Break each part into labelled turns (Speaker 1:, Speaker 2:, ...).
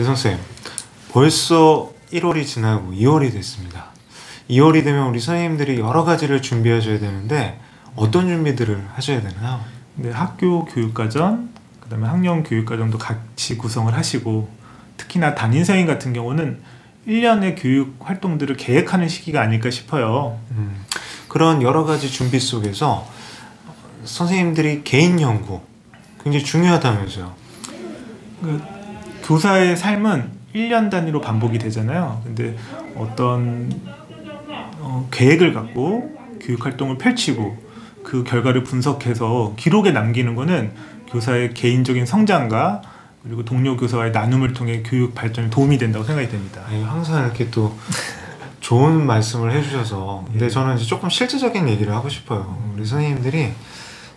Speaker 1: 대성쌤, 벌써 1월이 지나고 2월이 됐습니다. 2월이 되면 우리 선생님들이 여러 가지를 준비하셔야 되는데 어떤 준비들을 하셔야 되나요?
Speaker 2: 네, 학교 교육과정, 그다음에 학령 교육과정도 같이 구성을 하시고, 특히나 담임 선생님 같은 경우는 1년의 교육 활동들을 계획하는 시기가 아닐까 싶어요.
Speaker 1: 그런 여러 가지 준비 속에서 선생님들이 개인 연구 굉장히 중요하다면서요.
Speaker 2: 교사의 삶은 1년 단위로 반복이 되잖아요. 근데 어떤 계획을 갖고 교육 활동을 펼치고 그 결과를 분석해서 기록에 남기는 거는 교사의 개인적인 성장과 그리고 동료 교사와의 나눔을 통해 교육 발전에 도움이 된다고 생각이 됩니다.
Speaker 1: 아니, 항상 이렇게 또 좋은 말씀을 해주셔서 근데 저는 이제 조금 실질적인 얘기를 하고 싶어요. 우리 선생님들이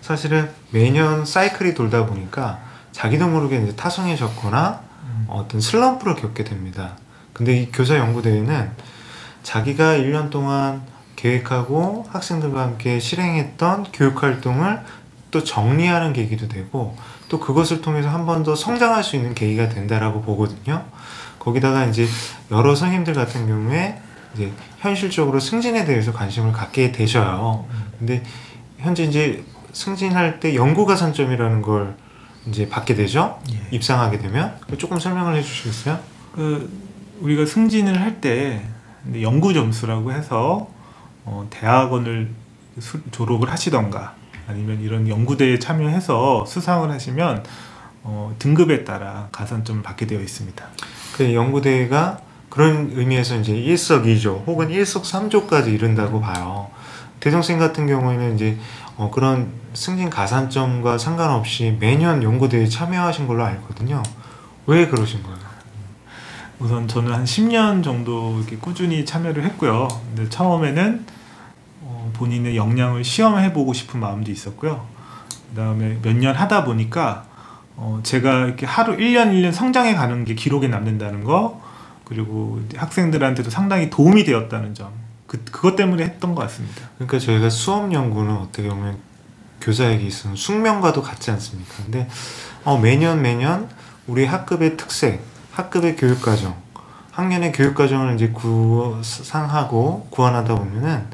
Speaker 1: 사실은 매년 사이클이 돌다 보니까 자기도 모르게 이제 타성해졌거나 어떤 슬럼프를 겪게 됩니다. 근데 이 교사연구대회는 자기가 1년 동안 계획하고 학생들과 함께 실행했던 교육활동을 또 정리하는 계기도 되고 또 그것을 통해서 한 번 더 성장할 수 있는 계기가 된다라고 보거든요. 거기다가 이제 여러 선생님들 같은 경우에 이제 현실적으로 승진에 대해서 관심을 갖게 되셔요. 근데 현재 이제 승진할 때 연구가산점이라는 걸 이제 받게 되죠. 예. 입상하게 되면 조금 설명을 해주시겠어요?
Speaker 2: 우리가 승진을 할 때 연구 점수라고 해서 대학원을 졸업을 하시던가 아니면 이런 연구대회에 참여해서 수상을 하시면 등급에 따라 가산점을 받게 되어 있습니다.
Speaker 1: 그 연구대회가 그런 의미에서 이제 일석이조 혹은 일석삼조까지 이른다고 봐요. 대성쌤 같은 경우에는 이제 그런 승진 가산점과 상관없이 매년 연구대회에 참여하신 걸로 알거든요. 왜 그러신 거예요?
Speaker 2: 우선 저는 한 10년 정도 이렇게 꾸준히 참여를 했고요. 근데 처음에는 본인의 역량을 시험해보고 싶은 마음도 있었고요. 그 다음에 몇 년 하다 보니까 제가 이렇게 하루 1년 성장해 가는 게 기록에 남는다는 거, 그리고 학생들한테도 상당히 도움이 되었다는 점, 그것 때문에 했던 것 같습니다.
Speaker 1: 그러니까 저희가 수업 연구는 어떻게 보면 교사에게 있어서 숙명과도 같지 않습니까? 근데 매년 우리 학급의 특색, 학급의 교육과정, 학년의 교육과정을 이제 구상하고 구현하다 보면은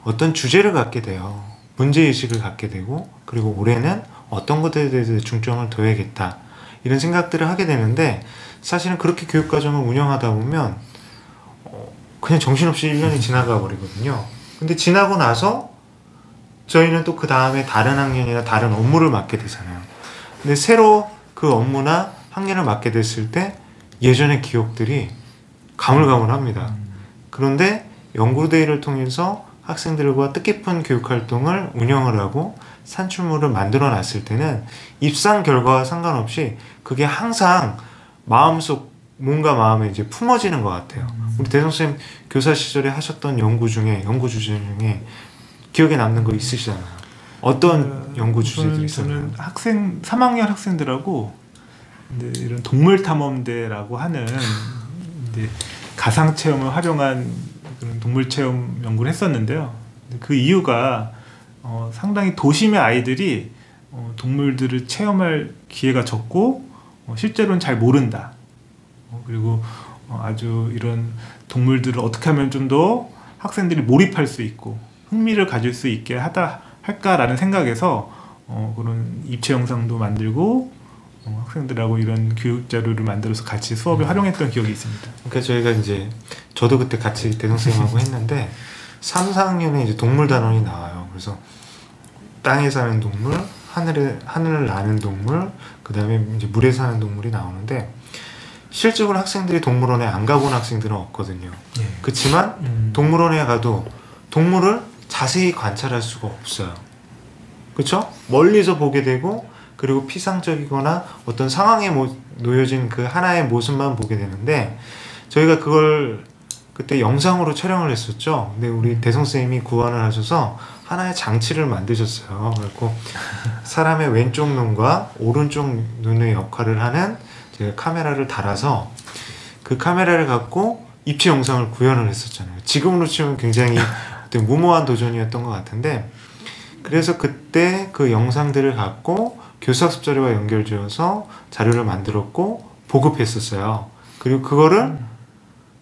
Speaker 1: 어떤 주제를 갖게 돼요. 문제의식을 갖게 되고, 그리고 올해는 어떤 것들에 대해서 중점을 둬야겠다 이런 생각들을 하게 되는데, 사실은 그렇게 교육과정을 운영하다 보면 그냥 정신없이 1년이 지나가 버리거든요. 근데 지나고 나서 저희는 또 그 다음에 다른 학년이나 다른 업무를 맡게 되잖아요. 근데 새로 그 업무나 학년을 맡게 됐을 때 예전의 기억들이 가물가물합니다. 그런데 연구대회를 통해서 학생들과 뜻깊은 교육활동을 운영을 하고 산출물을 만들어 놨을 때는 입상 결과와 상관없이 그게 항상 마음에 이제 품어지는 것 같아요. 우리 대성쌤 교사 시절에 하셨던 연구 주제 중에 기억에 남는 거 있으시잖아요. 어떤 연구 주제들이 있었나요?
Speaker 2: 저는 3학년 학생들하고 이런 동물탐험대라고 하는 가상체험을 활용한 그런 동물체험 연구를 했었는데요. 그 이유가 상당히 도심의 아이들이 동물들을 체험할 기회가 적고 실제로는 잘 모른다. 그리고 아주 이런 동물들을 어떻게 하면 좀 더 학생들이 몰입할 수 있고 흥미를 가질 수 있게 할까라는 생각에서 그런 입체 영상도 만들고 학생들하고 이런 교육 자료를 만들어서 같이 수업에 활용했던 기억이 있습니다.
Speaker 1: 그러니까 저희가 이제 저도 그때 같이 대성쌤하고 했는데 3, 4학년에 이제 동물 단원이 나와요. 그래서 땅에 사는 동물, 하늘을 나는 동물, 그 다음에 이제 물에 사는 동물이 나오는데 실적으로 학생들이 동물원에 안 가본 학생들은 없거든요. 예. 그렇지만 동물원에 가도 동물을 자세히 관찰할 수가 없어요. 그렇죠? 멀리서 보게 되고 그리고 피상적이거나 어떤 상황에 놓여진 그 하나의 모습만 보게 되는데 저희가 그걸 그때 영상으로 촬영을 했었죠. 근데 우리 대성쌤이 구현을 하셔서 하나의 장치를 만드셨어요. 그리고 사람의 왼쪽 눈과 오른쪽 눈의 역할을 하는 제가 카메라를 달아서 그 카메라를 갖고 입체 영상을 구현을 했었잖아요. 지금으로 치면 굉장히 어떤 무모한 도전이었던 것 같은데, 그래서 그때 그 영상들을 갖고 교수학습 자료와 연결지어서 자료를 만들었고 보급했었어요. 그리고 그거를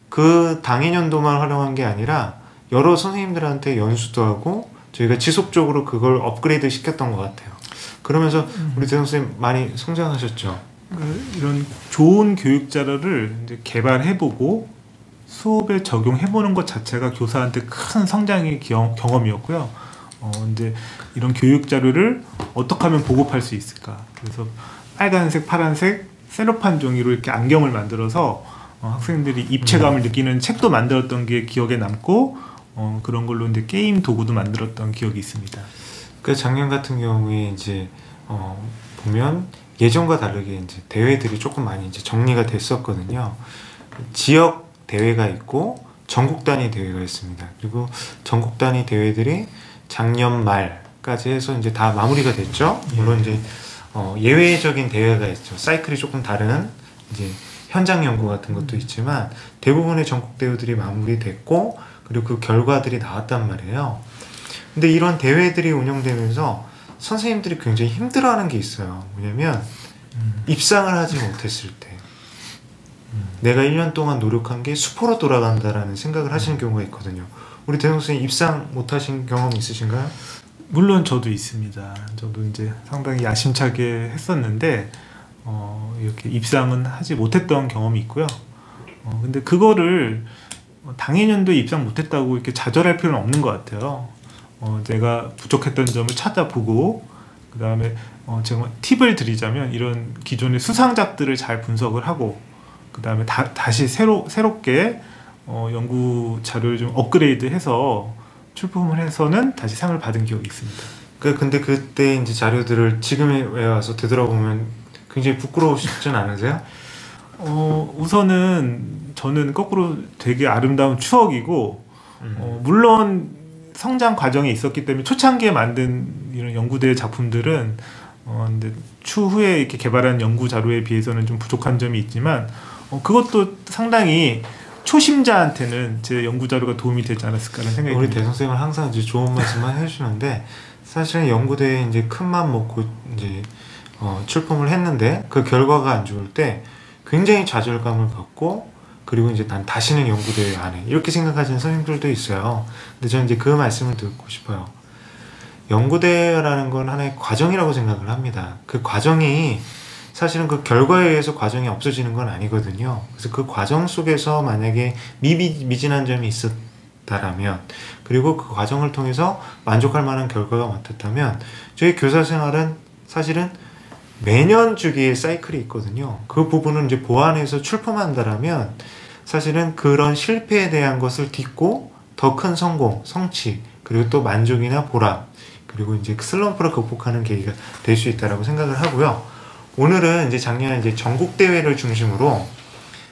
Speaker 1: 그 당일 연도만 활용한 게 아니라 여러 선생님들한테 연수도 하고 저희가 지속적으로 그걸 업그레이드 시켰던 것 같아요. 그러면서 우리 대성 선생님 많이 성장하셨죠.
Speaker 2: 이런 좋은 교육 자료를 이제 개발해보고 수업에 적용해보는 것 자체가 교사한테 큰 성장의 경험이었고요. 이제 이런 교육 자료를 어떻게 하면 보급할 수 있을까? 그래서 빨간색, 파란색, 셀로판 종이로 이렇게 안경을 만들어서 학생들이 입체감을 느끼는 책도 만들었던 게 기억에 남고 그런 걸로 이제 게임 도구도 만들었던 기억이 있습니다.
Speaker 1: 그 작년 같은 경우에 이제 보면 예전과 다르게 이제 대회들이 조금 많이 이제 정리가 됐었거든요. 지역 대회가 있고 전국 단위 대회가 있습니다. 그리고 전국 단위 대회들이 작년 말까지 해서 이제 다 마무리가 됐죠. 물론 이제 예외적인 대회가 있죠. 사이클이 조금 다른 이제 현장 연구 같은 것도 있지만 대부분의 전국 대회들이 마무리됐고 그리고 그 결과들이 나왔단 말이에요. 근데 이런 대회들이 운영되면서 선생님들이 굉장히 힘들어하는 게 있어요. 뭐냐면 입상을 하지 못했을 때 내가 1년 동안 노력한 게 수포로 돌아간다라는 생각을 하시는 경우가 있거든요. 우리 대성 선생님 입상 못하신 경험 있으신가요?
Speaker 2: 물론 저도 있습니다. 저도 이제 상당히 야심차게 했었는데 이렇게 입상은 하지 못했던 경험이 있고요. 근데 그거를 당해년도에 입상 못했다고 이렇게 좌절할 필요는 없는 것 같아요. 내가 부족했던 점을 찾아보고 그 다음에 제가 팁을 드리자면 이런 기존의 수상작들을 잘 분석을 하고 그 다음에 다시 새롭게 연구 자료를 좀 업그레이드해서 출품을 해서는 다시 상을 받은 기억이 있습니다.
Speaker 1: 근데 그때 이제 자료들을 지금에 와서 되돌아보면 굉장히 부끄러우시진 않으세요?
Speaker 2: 우선은 저는 거꾸로 되게 아름다운 추억이고 물론 성장 과정이 있었기 때문에 초창기에 만든 이런 연구대 작품들은 근데 추후에 이렇게 개발한 연구 자료에 비해서는 좀 부족한 점이 있지만 그것도 상당히 초심자한테는 제 연구 자료가 도움이 되지 않았을까라는 생각이
Speaker 1: 우리
Speaker 2: 듭니다.
Speaker 1: 대선생님은 항상 이제 좋은 말씀만 해주시는데 사실은 연구대에 이제 큰 맘 먹고 이제 출품을 했는데 그 결과가 안 좋을 때 굉장히 좌절감을 받고 그리고 이제 난 다시는 연구대회 안 해 이렇게 생각하시는 선생님들도 있어요. 근데 저는 이제 그 말씀을 듣고 싶어요. 연구대회라는 건 하나의 과정이라고 생각을 합니다. 그 과정이 사실은 그 결과에 의해서 과정이 없어지는 건 아니거든요. 그래서 그 과정 속에서 만약에 미진한 점이 있었다라면 그리고 그 과정을 통해서 만족할 만한 결과가 맡았다면 저희 교사 생활은 사실은 매년 주기의 사이클이 있거든요. 그 부분을 이제 보완해서 출품한다라면 사실은 그런 실패에 대한 것을 딛고 더 큰 성공, 성취, 그리고 또 만족이나 보람, 그리고 이제 슬럼프를 극복하는 계기가 될 수 있다라고 생각을 하고요. 오늘은 이제 작년에 이제 전국대회를 중심으로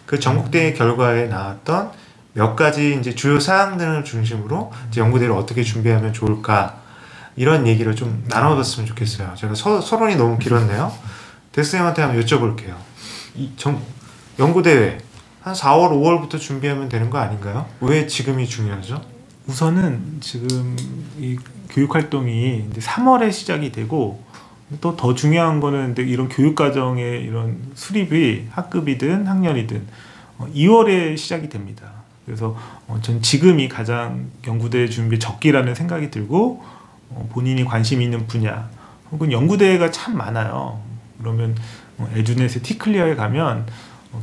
Speaker 1: 그 전국대회 결과에 나왔던 몇 가지 이제 주요 사항들을 중심으로 이제 연구대회를 어떻게 준비하면 좋을까 이런 얘기를 좀 나눠봤으면 좋겠어요. 제가 서론이 너무 길었네요. 대스님한테 한번 여쭤볼게요. 연구대회 한 4월, 5월부터 준비하면 되는 거 아닌가요? 왜 지금이 중요하죠?
Speaker 2: 우선은 지금 이 교육활동이 이제 3월에 시작이 되고 또 더 중요한 거는 이런 교육과정의 이런 수립이 학급이든 학년이든 2월에 시작이 됩니다. 그래서 전 지금이 가장 연구대회 준비 적기라는 생각이 들고 본인이 관심 있는 분야 혹은 연구대회가 참 많아요. 그러면 에듀넷의 티클리어에 가면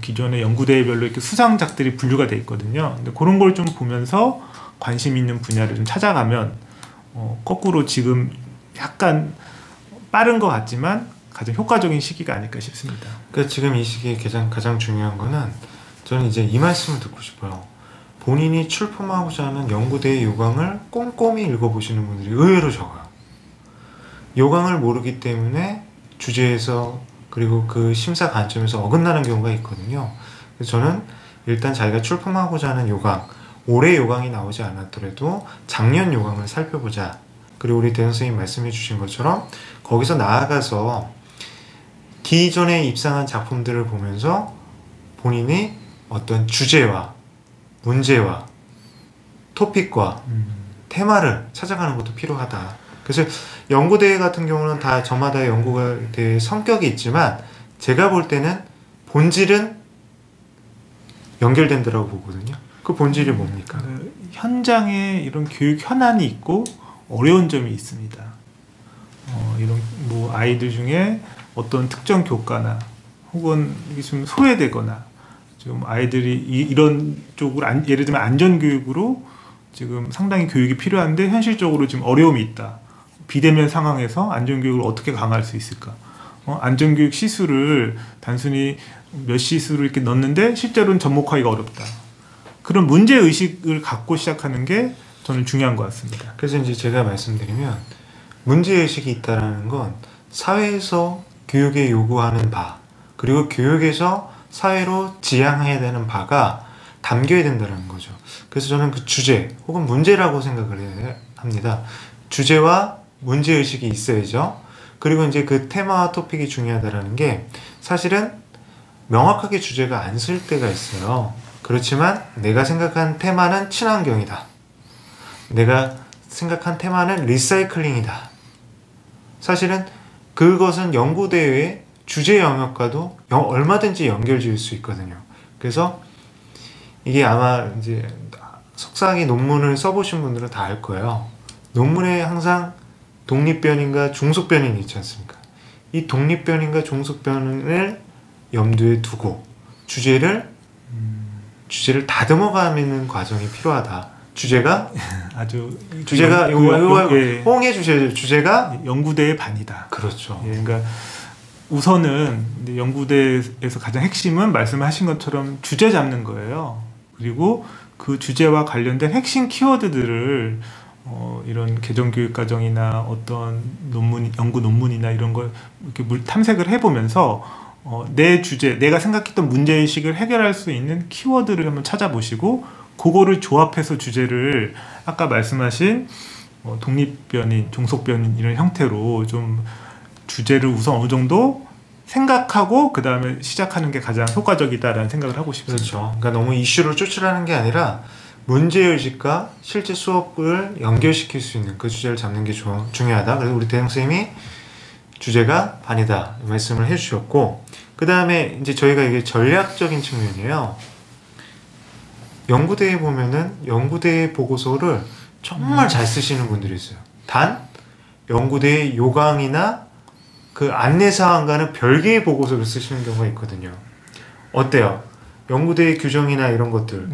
Speaker 2: 기존의 연구대회별로 이렇게 수상작들이 분류가 돼 있거든요. 근데 그런 걸 좀 보면서 관심 있는 분야를 좀 찾아가면 거꾸로 지금 약간 빠른 것 같지만 가장 효과적인 시기가 아닐까 싶습니다.
Speaker 1: 그러니까 지금 이 시기에 가장 중요한 거는 저는 이제 이 말씀을 듣고 싶어요. 본인이 출품하고자 하는 연구대회 요강을 꼼꼼히 읽어보시는 분들이 의외로 적어요. 요강을 모르기 때문에 주제에서 그리고 그 심사 관점에서 어긋나는 경우가 있거든요. 그래서 저는 일단 자기가 출품하고자 하는 요강, 올해 요강이 나오지 않았더라도 작년 요강을 살펴보자. 그리고 우리 대선 선생님 말씀해 주신 것처럼 거기서 나아가서 기존에 입상한 작품들을 보면서 본인이 어떤 주제와 문제와 토픽과 테마를 찾아가는 것도 필요하다. 그래서 연구대회 같은 경우는 다 저마다의 연구대회 성격이 있지만 제가 볼 때는 본질은 연결된다라고 보거든요. 그 본질이 뭡니까?
Speaker 2: 현장에 이런 교육 현안이 있고 어려운 점이 있습니다. 이런 뭐 아이들 중에 어떤 특정 교과나 혹은 이게 좀 소외되거나 좀 아이들이 이런 쪽으로 예를 들면 안전교육으로 지금 상당히 교육이 필요한데 현실적으로 지금 어려움이 있다. 비대면 상황에서 안전교육을 어떻게 강화할 수 있을까? 안전교육 시수를 단순히 몇 시수를 이렇게 넣는데 실제로는 접목하기가 어렵다. 그런 문제의식을 갖고 시작하는 게 저는 중요한 것 같습니다.
Speaker 1: 그래서 이제 제가 말씀드리면 문제의식이 있다는 건 사회에서 교육에 요구하는 바, 그리고 교육에서 사회로 지향해야 되는 바가 담겨야 된다는 거죠. 그래서 저는 그 주제 혹은 문제라고 생각을 해야 합니다. 주제와 문제의식이 있어야죠. 그리고 이제 그 테마와 토픽이 중요하다는 게 사실은 명확하게 주제가 안 쓸 때가 있어요. 그렇지만 내가 생각한 테마는 친환경이다. 내가 생각한 테마는 리사이클링이다. 사실은 그것은 연구대회의 주제 영역과도 얼마든지 연결 지을 수 있거든요. 그래서 이게 아마 이제 석사학위 논문을 써보신 분들은 다 알 거예요. 논문에 항상 독립변인과 중속변인이 있지 않습니까? 이 독립변인과 중속변인을 염두에 두고 주제를 다듬어가는 과정이 필요하다. 주제가 호응해 주셔야죠. 주제가
Speaker 2: 연구대의 반이다.
Speaker 1: 그렇죠.
Speaker 2: 예, 그러니까 우선은 연구대에서 가장 핵심은 말씀하신 것처럼 주제 잡는 거예요. 그리고 그 주제와 관련된 핵심 키워드들을 이런 개정교육과정이나 어떤 연구 논문이나 이런 걸 이렇게 탐색을 해보면서 내 주제, 내가 생각했던 문제의식을 해결할 수 있는 키워드를 한번 찾아보시고 그거를 조합해서 주제를 아까 말씀하신 독립변인, 종속변인 이런 형태로 좀 주제를 우선 어느 정도 생각하고 그 다음에 시작하는 게 가장 효과적이다라는 생각을 하고 싶습니다.
Speaker 1: 그렇죠. 그러니까 너무 이슈를 쫓으라는 게 아니라 문제의식과 실제 수업을 연결시킬 수 있는 그 주제를 잡는 게 중요하다. 그래서 우리 대형 선생님이 주제가 반이다 말씀을 해주셨고, 그 다음에 이제 저희가 이게 전략적인 측면이에요. 연구대에 보면은 연구대 보고서를 정말 잘 쓰시는 분들이 있어요. 단 연구대의 요강이나 그 안내사항과는 별개의 보고서를 쓰시는 경우가 있거든요. 어때요? 연구대의 규정이나 이런 것들,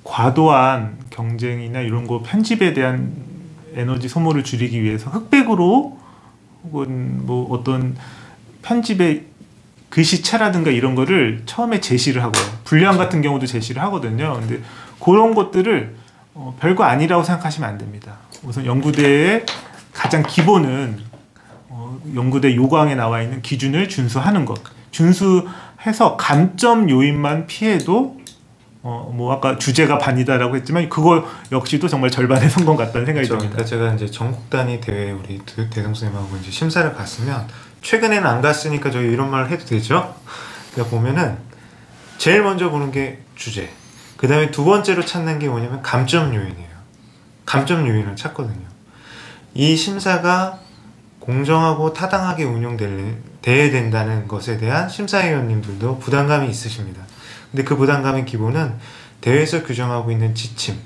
Speaker 2: 과도한 경쟁이나 이런 거 편집에 대한 에너지 소모를 줄이기 위해서 흑백으로 혹은 뭐 어떤 편집의 글씨체라든가 이런 거를 처음에 제시를 하고 분량 같은 경우도 제시를 하거든요. 근데 그런 것들을 별거 아니라고 생각하시면 안 됩니다. 우선 연구대의 가장 기본은 연구대 요강에 나와 있는 기준을 준수하는 것. 준수해서 감점 요인만 피해도 뭐 아까 주제가 반이다라고 했지만 그거 역시도 정말 절반의 성공 같다는 생각이
Speaker 1: 그렇죠.
Speaker 2: 듭니다.
Speaker 1: 그러니까 제가 이제 전국 단위 대회 우리 대성 선생님하고 이제 심사를 갔으면, 최근에는 안 갔으니까 저희 이런 말을 해도 되죠. 그러니까 보면은 제일 먼저 보는 게 주제, 그 다음에 두 번째로 찾는 게 뭐냐면 감점 요인이에요. 감점 요인을 찾거든요. 이 심사가 공정하고 타당하게 운영돼야 된다는 것에 대한 심사위원님들도 부담감이 있으십니다. 근데 그 부담감의 기본은 대회에서 규정하고 있는 지침,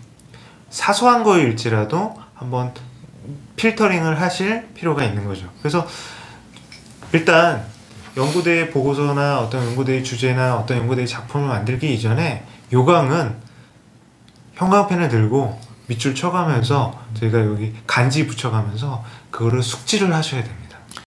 Speaker 1: 사소한 거일지라도 한번 필터링을 하실 필요가 있는 거죠. 그래서 일단 연구대의 보고서나 어떤 연구대의 주제나 어떤 연구대의 작품을 만들기 이전에 요강은 형광펜을 들고 밑줄 쳐가면서 저희가 여기 간지 붙여가면서 그거를 숙지를 하셔야 됩니다.